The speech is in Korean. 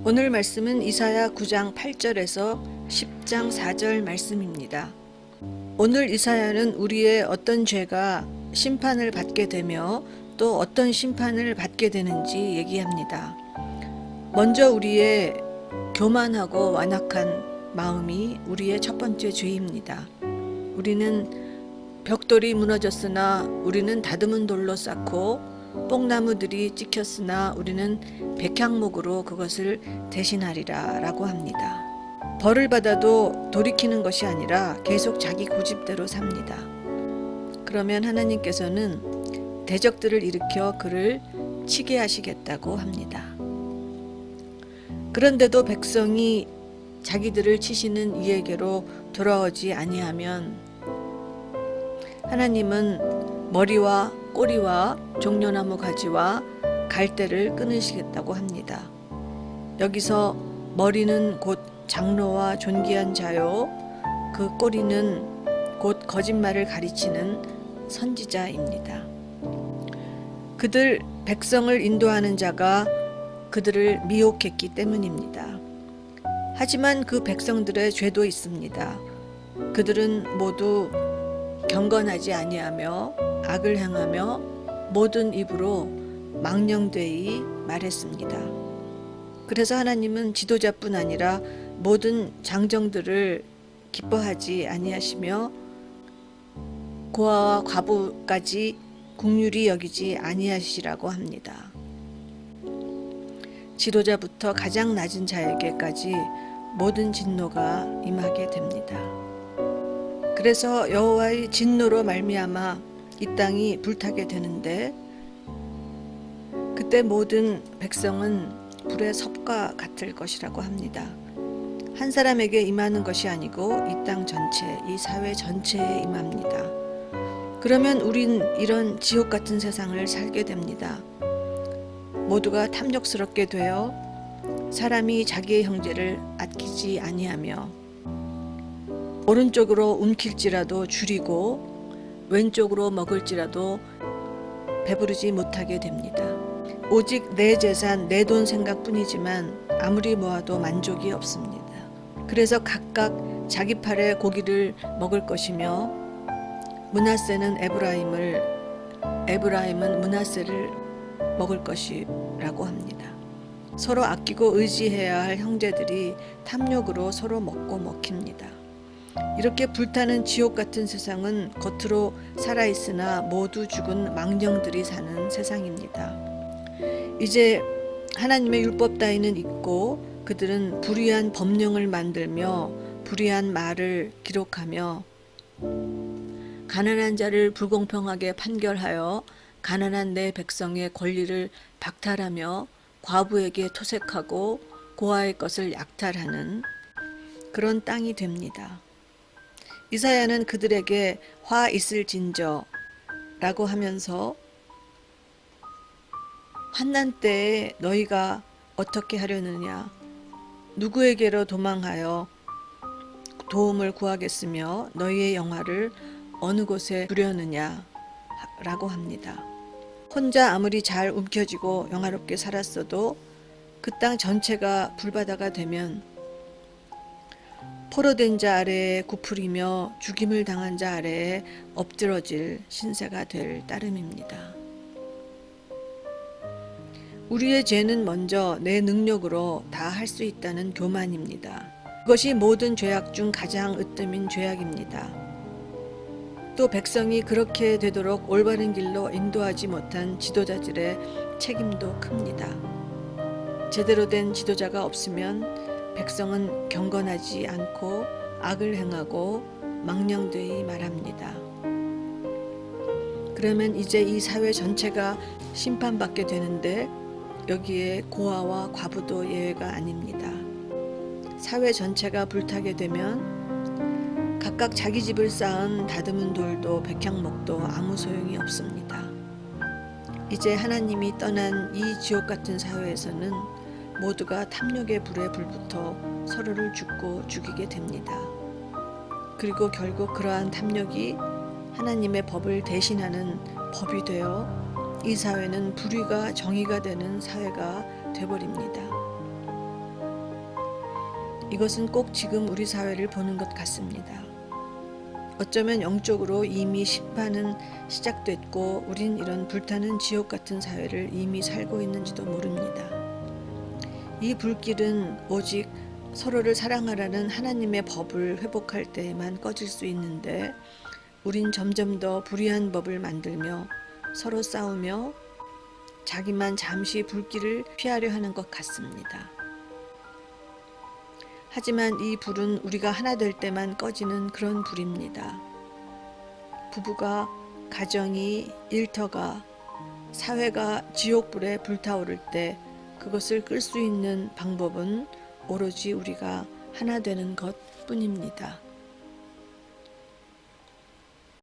오늘 말씀은 이사야 9장 8절에서 10장 4절 말씀입니다. 오늘 이사야는 우리의 어떤 죄가 심판을 받게 되며 또 어떤 심판을 받게 되는지 얘기합니다. 먼저 우리의 교만하고 완악한 마음이 우리의 첫 번째 죄입니다. 우리는 벽돌이 무너졌으나 우리는 다듬은 돌로 쌓고 뽕나무들이 찍혔으나 우리는 백향목으로 그것을 대신하리라 라고 합니다. 벌을 받아도 돌이키는 것이 아니라 계속 자기 고집대로 삽니다. 그러면 하나님께서는 대적들을 일으켜 그를 치게 하시겠다고 합니다. 그런데도 백성이 자기들을 치시는 이에게로 돌아오지 아니하면 하나님은 머리와 꼬리와 종려나무 가지와 갈대를 끊으시겠다고 합니다. 여기서 머리는 곧 장로와 존귀한 자요, 그 꼬리는 곧 거짓말을 가리치는 선지자입니다. 그들 백성을 인도하는 자가 그들을 미혹했기 때문입니다. 하지만 그 백성들의 죄도 있습니다. 그들은 모두 경건하지 아니하며 악을 행하며 모든 입으로 망령되이 말했습니다. 그래서 하나님은 지도자뿐 아니라 모든 장정들을 기뻐하지 아니하시며 고아와 과부까지 긍휼히 여기지 아니하시라고 합니다. 지도자부터 가장 낮은 자에게까지 모든 진노가 임하게 됩니다. 그래서 여호와의 진노로 말미암아 이 땅이 불타게 되는데 그때 모든 백성은 불의 섭과 같을 것이라고 합니다. 한 사람에게 임하는 것이 아니고 이 땅 전체, 이 사회 전체에 임합니다. 그러면 우린 이런 지옥 같은 세상을 살게 됩니다. 모두가 탐욕스럽게 되어 사람이 자기의 형제를 아끼지 아니하며 오른쪽으로 움킬지라도 줄이고 왼쪽으로 먹을지라도 배부르지 못하게 됩니다. 오직 내 재산, 내 돈 생각뿐이지만 아무리 모아도 만족이 없습니다. 그래서 각각 자기 팔에 고기를 먹을 것이며 므낫세는 에브라임은 므낫세를 먹을 것이라고 합니다. 서로 아끼고 의지해야 할 형제들이 탐욕으로 서로 먹고 먹힙니다. 이렇게 불타는 지옥 같은 세상은 겉으로 살아있으나 모두 죽은 망령들이 사는 세상입니다. 이제 하나님의 율법 따위는 있고 그들은 불의한 법령을 만들며 불의한 말을 기록하며 가난한 자를 불공평하게 판결하여 가난한 내 백성의 권리를 박탈하며 과부에게 토색하고 고아의 것을 약탈하는 그런 땅이 됩니다. 이사야는 그들에게 화 있을진저 라고 하면서 환난 때에 너희가 어떻게 하려느냐, 누구에게로 도망하여 도움을 구하겠으며 너희의 영화를 어느 곳에 두려느냐 라고 합니다. 혼자 아무리 잘 움켜쥐고 영화롭게 살았어도 그 땅 전체가 불바다가 되면 포로된 자 아래에 굽으리며 죽임을 당한 자 아래에 엎드러질 신세가 될 따름입니다. 우리의 죄는 먼저 내 능력으로 다 할 수 있다는 교만입니다. 그것이 모든 죄악 중 가장 으뜸인 죄악입니다. 또 백성이 그렇게 되도록 올바른 길로 인도하지 못한 지도자들의 책임도 큽니다. 제대로 된 지도자가 없으면 백성은 경건하지 않고 악을 행하고 망령되이 말합니다. 그러면 이제 이 사회 전체가 심판받게 되는데 여기에 고아와 과부도 예외가 아닙니다. 사회 전체가 불타게 되면 각각 자기 집을 쌓은 다듬은 돌도 백향목도 아무 소용이 없습니다. 이제 하나님이 떠난 이 지옥 같은 사회에서는 모두가 탐욕의 불에 불붙어 서로를 죽고 죽이게 됩니다. 그리고 결국 그러한 탐욕이 하나님의 법을 대신하는 법이 되어 이 사회는 불의가 정의가 되는 사회가 되어버립니다. 이것은 꼭 지금 우리 사회를 보는 것 같습니다. 어쩌면 영적으로 이미 심판은 시작됐고 우린 이런 불타는 지옥 같은 사회를 이미 살고 있는지도 모릅니다. 이 불길은 오직 서로를 사랑하라는 하나님의 법을 회복할 때에만 꺼질 수 있는데 우린 점점 더 불의한 법을 만들며 서로 싸우며 자기만 잠시 불길을 피하려 하는 것 같습니다. 하지만 이 불은 우리가 하나 될 때만 꺼지는 그런 불입니다. 부부가, 가정이, 일터가, 사회가 지옥불에 불타오를 때 그것을 끌 수 있는 방법은 오로지 우리가 하나 되는 것 뿐입니다.